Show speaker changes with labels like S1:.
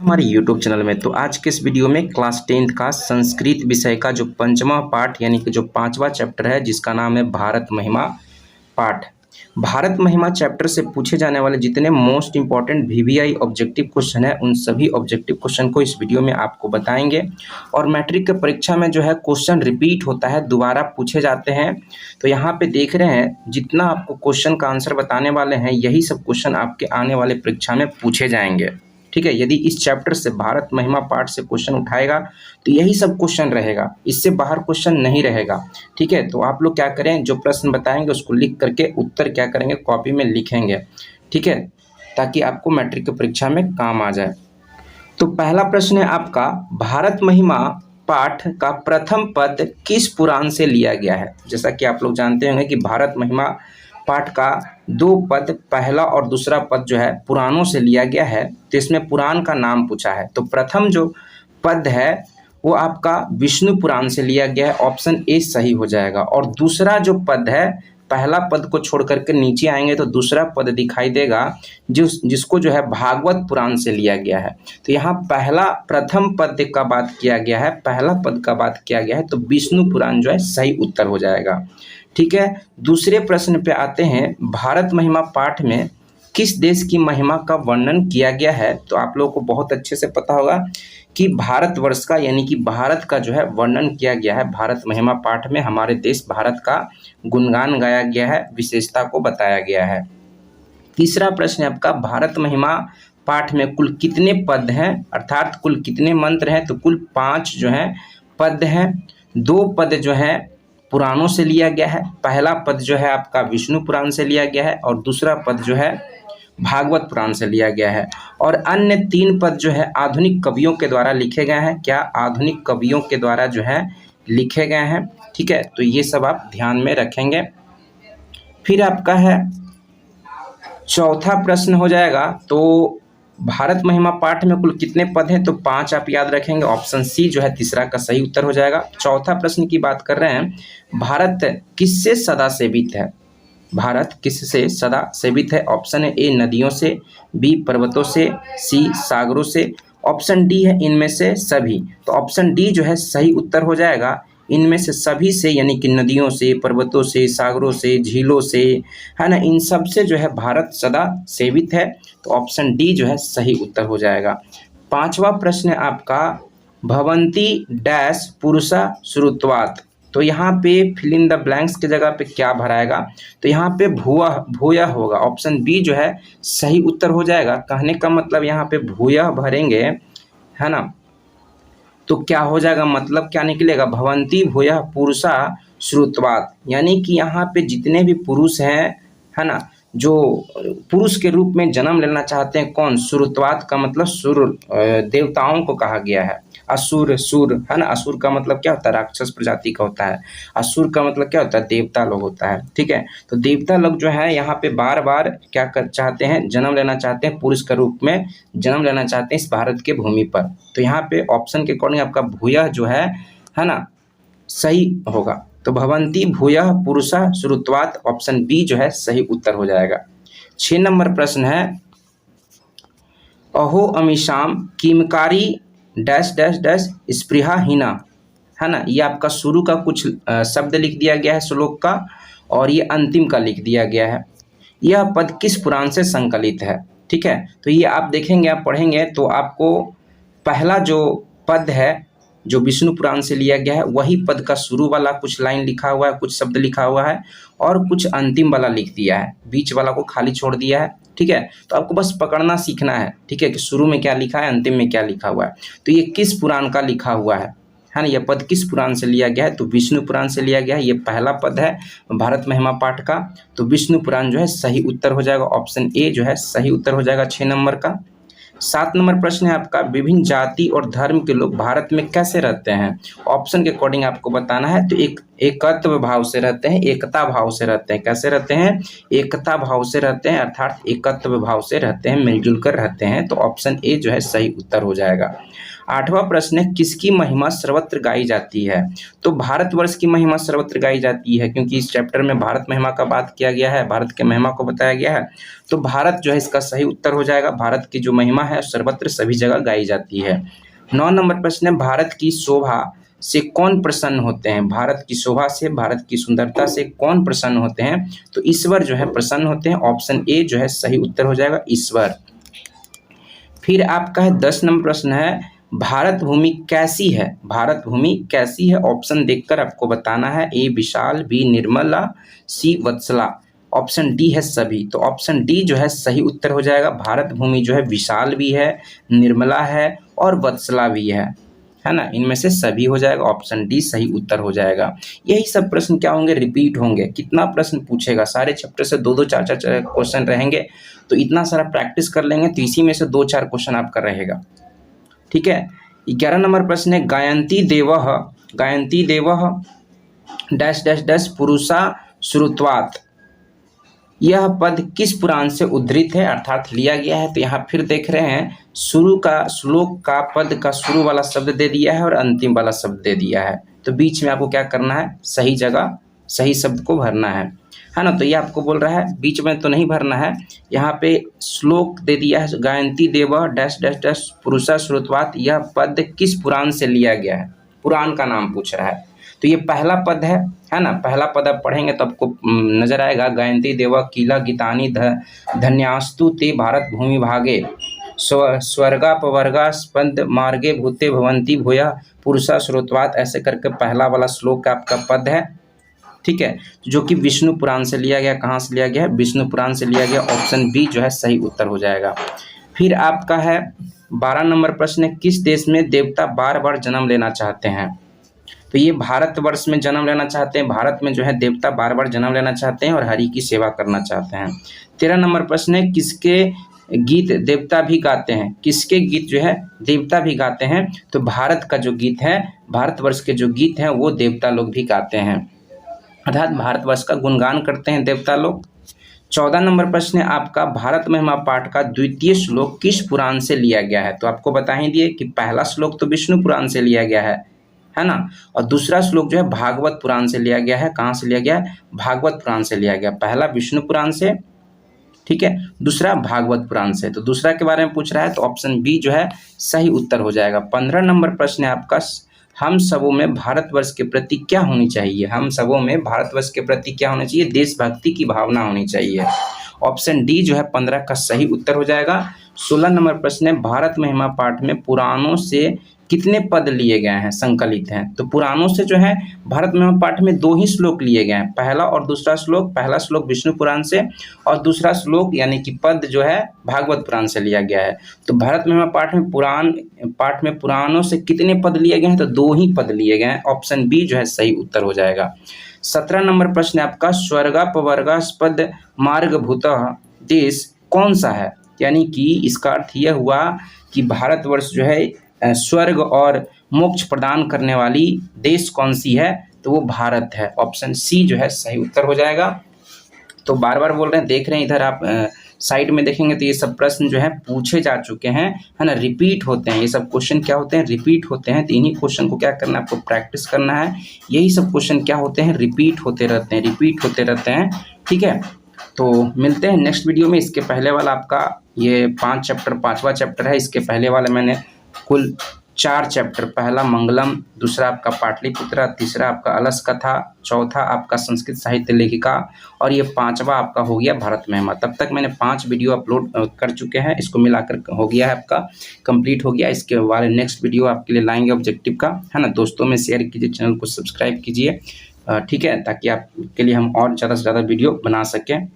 S1: हमारे YouTube channel में। तो आज के इस वीडियो में क्लास 10th का संस्कृत विषय का जो पंचमा पाठ यानी कि जो 5वां चैप्टर है जिसका नाम है भारत महिमा पाठ। भारत महिमा चैप्टर से पूछे जाने वाले जितने most important VVI objective question है उन सभी ऑब्जेक्टिव क्वेश्चन को इस वीडियो में आपको बताएंगे। और मैट्रिक के परीक्षा में जो है क्वेश्चन रिपीट होता है, दोबारा पूछे जाते हैं। तो यहाँ पे देख रहे हैं जितना आपको क्वेश्चन का आंसर बताने वाले हैं यही सब क्वेश्चन आपके आने वाले परीक्षा में पूछे जाएंगे। ठीक है, यदि इस चैप्टर से भारत महिमा पाठ से क्वेश्चन उठाएगा तो यही सब क्वेश्चन रहेगा, इससे बाहर क्वेश्चन नहीं रहेगा। ठीक है, तो आप लोग क्या करें, जो प्रश्न बताएंगे उसको लिख करके उत्तर क्या करेंगे, कॉपी में लिखेंगे। ठीक है, ताकि आपको मैट्रिक की परीक्षा में काम आ जाए। तो पहला प्रश्न है आपका, भारत महिमा पाठ का प्रथम पद किस पुराण से लिया गया है। जैसा कि आप लोग जानते होंगे कि भारत महिमा पाठ का 2 पद, पहला और दूसरा पद जो है पुराणों से लिया गया है। तो इसमें पुराण का नाम पूछा है। तो प्रथम जो पद है वो आपका विष्णु पुराण से लिया गया है, ऑप्शन ए सही हो जाएगा। और दूसरा जो पद है, पहला पद को छोड़ करके नीचे आएंगे तो दूसरा पद दिखाई देगा जिसको जो है भागवत पुराण से लिया गया है। तो यहाँ प्रथम पद का बात किया गया है, पहला पद का बात किया गया है, तो विष्णु पुराण जो है सही उत्तर हो जाएगा। ठीक है, दूसरे प्रश्न पे आते हैं, भारत महिमा पाठ में किस देश की महिमा का वर्णन किया गया है। तो आप लोगों को बहुत अच्छे से पता होगा कि भारतवर्ष का यानी कि भारत का जो है वर्णन किया गया है। भारत महिमा पाठ में हमारे देश भारत का गुणगान गाया गया है, विशेषता को बताया गया है। तीसरा प्रश्न है आपका, भारत महिमा पाठ में कुल कितने पद हैं, अर्थात कुल कितने मंत्र हैं। तो कुल 5 जो है पद हैं। 2 पद जो है पुराणों से लिया गया है, पहला पद जो है आपका विष्णु पुराण से लिया गया है और दूसरा पद जो है भागवत पुराण से लिया गया है। और अन्य 3 पद जो है आधुनिक कवियों के द्वारा लिखे गए हैं। क्या आधुनिक कवियों के द्वारा जो है लिखे गए हैं। ठीक है, तो ये सब आप ध्यान में रखेंगे। फिर आपका है चौथा प्रश्न हो जाएगा, तो भारत महिमा पाठ में कुल कितने पद हैं। तो 5 आप याद रखेंगे, ऑप्शन सी जो है तीसरा का सही उत्तर हो जाएगा। चौथा प्रश्न की बात कर रहे हैं, भारत किससे सदा सेवित है। भारत किससे सदा सेवित है। ऑप्शन है ए नदियों से, बी पर्वतों से, सी सागरों से, ऑप्शन डी है इनमें से सभी। तो ऑप्शन डी जो है सही उत्तर हो जाएगा, इनमें से सभी से यानी कि नदियों से, पर्वतों से, सागरों से, झीलों से, है ना, इन सब से जो है भारत सदा सेवित है। तो ऑप्शन डी जो है सही उत्तर हो जाएगा। 5वां प्रश्न है आपका, भवंती डैश पुरुषा श्रुत्वात्। तो यहाँ पे फिल इन द ब्लैंक्स की जगह पे क्या भराएगा। तो यहाँ पे भूयः होगा, ऑप्शन बी जो है सही उत्तर हो जाएगा। कहने का मतलब यहाँ पे भूयः भरेंगे, है ना, तो क्या हो जाएगा, मतलब क्या निकलेगा, भवंती भूयः पुरुषा श्रुत्वात्। यानी कि यहाँ पे जितने भी पुरुष हैं, है ना, जो पुरुष के रूप में जन्म लेना चाहते हैं, कौन, श्रुत्वात् का मतलब सुर, देवताओं को कहा गया है। असुर, सुर, है ना, असुर का मतलब क्या होता है, राक्षस प्रजाति का होता है। असुर का मतलब क्या होता है, देवता लोग होता है। ठीक है, तो देवता लोग जो है यहाँ पे बार बार क्या कर चाहते हैं, जन्म लेना चाहते हैं, पुरुष के रूप में जन्म लेना चाहते हैं इस भारत के भूमि पर। तो यहाँ पे ऑप्शन के अकॉर्डिंग आपका भूयः जो है ना, सही होगा। तो भवंती भूयः पुरुषा श्रुत्वात्, ऑप्शन बी जो है सही उत्तर हो जाएगा। 6 नंबर प्रश्न है, अहो अमीशाम किमकारी डैश डैश डैश स्पृहाहीना, है ना, ये आपका शुरू का कुछ शब्द लिख दिया गया है श्लोक का और ये अंतिम का लिख दिया गया है। यह पद किस पुराण से संकलित है। ठीक है, तो ये आप देखेंगे, आप पढ़ेंगे तो आपको पहला जो पद है जो विष्णु पुराण से लिया गया है वही पद का शुरू वाला कुछ लाइन लिखा हुआ है, कुछ शब्द लिखा हुआ है और कुछ अंतिम वाला लिख दिया है, बीच वाला को खाली छोड़ दिया है। ठीक है, तो आपको बस पकड़ना सीखना है। ठीक है, कि शुरू में क्या लिखा है, अंतिम में क्या लिखा हुआ है। तो ये किस पुराण का लिखा हुआ है ना, यह पद किस पुराण से लिया गया है। तो विष्णु पुराण से लिया गया है, ये पहला पद है भारत महिमा पाठ का। तो विष्णु पुराण जो है सही उत्तर हो जाएगा, ऑप्शन ए जो है सही उत्तर हो जाएगा 6 नंबर का। 7 नंबर प्रश्न है आपका, विभिन्न जाति और धर्म के लोग भारत में कैसे रहते हैं। ऑप्शन के अकॉर्डिंग आपको बताना है। तो एक एकत्व भाव से रहते हैं, एकता भाव से रहते हैं। कैसे रहते हैं? एकता भाव से रहते हैं, अर्थात एकत्व भाव से रहते हैं, मिलजुल कर रहते हैं। तो ऑप्शन ए जो है सही उत्तर हो जाएगा। 8वां प्रश्न है, किसकी महिमा सर्वत्र गाई जाती है? तो भारतवर्ष की महिमा सर्वत्र गाई जाती है, क्योंकि इस चैप्टर में भारत महिमा का बात किया गया है, भारत के महिमा को बताया गया है। तो भारत जो है इसका सही उत्तर हो जाएगा। भारत की जो महिमा है सर्वत्र सभी जगह गाई जाती है। 9 नंबर प्रश्न है, भारत की शोभा से कौन प्रसन्न होते हैं? भारत की शोभा से, भारत की सुंदरता से कौन प्रसन्न होते हैं? तो ईश्वर जो है प्रसन्न होते हैं। ऑप्शन ए जो है सही उत्तर हो जाएगा, ईश्वर। फिर आपका है 10 नंबर प्रश्न है, भारत भूमि कैसी है? भारत भूमि कैसी है? ऑप्शन देखकर आपको बताना है। ए विशाल, बी निर्मला, सी वत्सला। ऑप्शन डी है सभी। तो ऑप्शन डी जो है सही उत्तर हो जाएगा। भारत भूमि जो है विशाल भी है, निर्मला है और वत्सला भी है ना? इनमें से सभी हो जाएगा। ऑप्शन डी सही उत्तर हो जाएगा। यही सब प्रश्न क्या होंगे? रिपीट होंगे। कितना प्रश्न पूछेगा? सारे चैप्टर से 2-2, 4-4 क्वेश्चन रहेंगे। तो इतना सारा प्रैक्टिस कर लेंगे तो इसी में से 2-4 क्वेश्चन आपका रहेगा। ठीक है। 11 नंबर प्रश्न है, गायन्ती देवः डैश डैश डैश पुरुषा श्रुत्वात्। यह पद किस पुराण से उद्धृत है, अर्थात लिया गया है? तो यहाँ फिर देख रहे हैं, शुरू का श्लोक का पद का शुरू वाला शब्द दे दिया है और अंतिम वाला शब्द दे दिया है। तो बीच में आपको क्या करना है? सही जगह सही शब्द को भरना है ना? तो ये आपको बोल रहा है बीच में तो नहीं भरना है। यहाँ पे श्लोक दे दिया है, गायन्ती देवः डैश डैश डैश पुरुषा श्रुत्वात्। यह पद किस पुराण से लिया गया है? पुराण का नाम पूछ रहा है। तो ये पहला पद है ना? पहला पद आप पढ़ेंगे तो आपको नजर आएगा, गायन्ती देव किला गीतानि धन्यास्तु ते भारत भूमि भागे स्वर्गापवर्गा स्पंद मार्गे भूते भवंती भूया पुरुषा श्रुत्वात्। ऐसे करके पहला वाला श्लोक का आपका पद है। ठीक है, जो कि विष्णु पुराण से लिया गया। कहाँ से लिया गया है? विष्णु पुराण से लिया गया। ऑप्शन बी जो है सही उत्तर हो जाएगा। फिर आपका है 12 नंबर प्रश्न, किस देश में देवता बार बार जन्म लेना चाहते हैं? तो ये भारतवर्ष में जन्म लेना चाहते हैं। भारत में जो है देवता बार बार जन्म लेना चाहते हैं और हरि की सेवा करना चाहते हैं। 13 नंबर प्रश्न है, किसके गीत देवता भी गाते हैं? किसके गीत जो है देवता भी गाते हैं? तो भारत का जो गीत है, भारतवर्ष के जो गीत हैं वो देवता लोग भी गाते हैं, अर्थात भारतवर्ष का गुणगान करते हैं देवता लोग। 14 नंबर प्रश्न है आपका, भारत महिमा पाठ का द्वितीय श्लोक किस पुराण से लिया गया है? तो आपको बता ही दिए कि पहला श्लोक तो विष्णु पुराण से लिया गया है ना? और दूसरा श्लोक जो है भागवत पुराण से लिया गया है। कहाँ से लिया गया है? भागवत पुराण से लिया गया। पहला विष्णु पुराण से, ठीक है, दूसरा भागवत पुराण से। तो दूसरा के बारे में पूछ रहा है तो ऑप्शन बी जो है सही उत्तर हो जाएगा। 15 नंबर प्रश्न है आपका, हम सबों में भारतवर्ष के प्रति क्या होनी चाहिए? हम सबों में भारतवर्ष के प्रति क्या होना चाहिए? देशभक्ति की भावना होनी चाहिए। ऑप्शन डी जो है 15 का सही उत्तर हो जाएगा। 16 नंबर प्रश्न है, भारत महिमा पाठ में पुराणों से कितने पद लिए गए हैं, संकलित हैं? तो पुराणों से जो है भारत महिमा पाठ में 2 ही श्लोक लिए गए हैं, पहला और दूसरा श्लोक। पहला श्लोक विष्णु पुराण से और दूसरा श्लोक यानी कि पद जो है भागवत पुराण से लिया गया है। तो भारत महिमा पाठ में पुराणों से कितने पद लिए गए हैं? तो 2 ही पद लिए गए हैं। ऑप्शन बी जो है सही उत्तर हो जाएगा। 17 नंबर प्रश्न है आपका, स्वर्गापवर्गास्पद मार्गभूतः देश कौन सा है? यानी कि इसका अर्थ यह हुआ कि भारतवर्ष जो है स्वर्ग और मोक्ष प्रदान करने वाली देश कौन सी है? तो वो भारत है। ऑप्शन सी जो है सही उत्तर हो जाएगा। तो बार बार बोल रहे हैं, देख रहे हैं इधर आप साइड में देखेंगे तो ये सब प्रश्न जो है पूछे जा चुके हैं, है ना? रिपीट होते हैं ये सब क्वेश्चन। क्या होते हैं? रिपीट होते हैं। तो इन्हीं क्वेश्चन को क्या करना है आपको? प्रैक्टिस करना है। यही सब क्वेश्चन क्या होते हैं? रिपीट होते रहते हैं। ठीक है, तो मिलते हैं नेक्स्ट वीडियो में। इसके पहले वाला आपका ये 5वां चैप्टर है। इसके पहले वाले मैंने कुल 4 चैप्टर, पहला मंगलम, दूसरा आपका पाटलिपुत्रा, तीसरा आपका अलस कथा, चौथा आपका संस्कृत साहित्य लेखिका और ये 5वां आपका हो गया भारत महिमा। तब तक मैंने 5 वीडियो अपलोड कर चुके हैं। इसको मिलाकर हो गया है आपका कंप्लीट हो गया। इसके वाले नेक्स्ट वीडियो आपके लिए लाएंगे ऑब्जेक्टिव का, है ना? दोस्तों में शेयर कीजिए, चैनल को सब्सक्राइब कीजिए, ठीक है, ताकि आपके लिए हम और ज़्यादा से ज़्यादा वीडियो बना सकें।